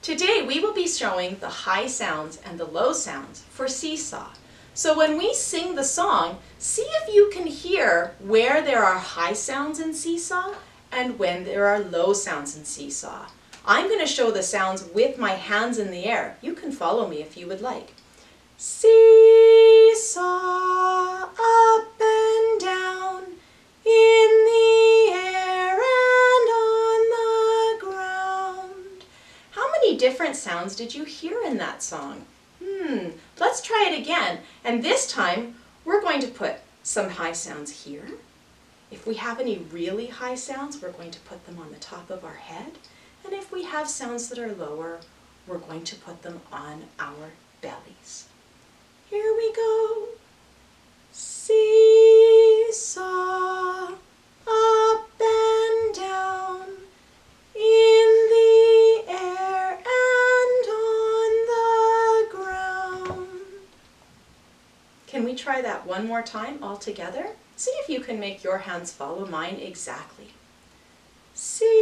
Today we will be showing the high sounds and the low sounds for seesaw. So when we sing the song, see if you can hear where there are high sounds in seesaw and when there are low sounds in seesaw. I'm going to show the sounds with my hands in the air. You can follow me if you would like. Seesaw, up and down, in the air and on the ground. How many different sounds did you hear in that song? Let's try it again. And this time, we're going to put some high sounds here. If we have any really high sounds, we're going to put them on the top of our head. And if we have sounds that are lower, we're going to put them on our bellies. Here we go. Seesaw, up and down, in the air and on the ground. Can we try that one more time all together? See if you can make your hands follow mine exactly. Seesaw,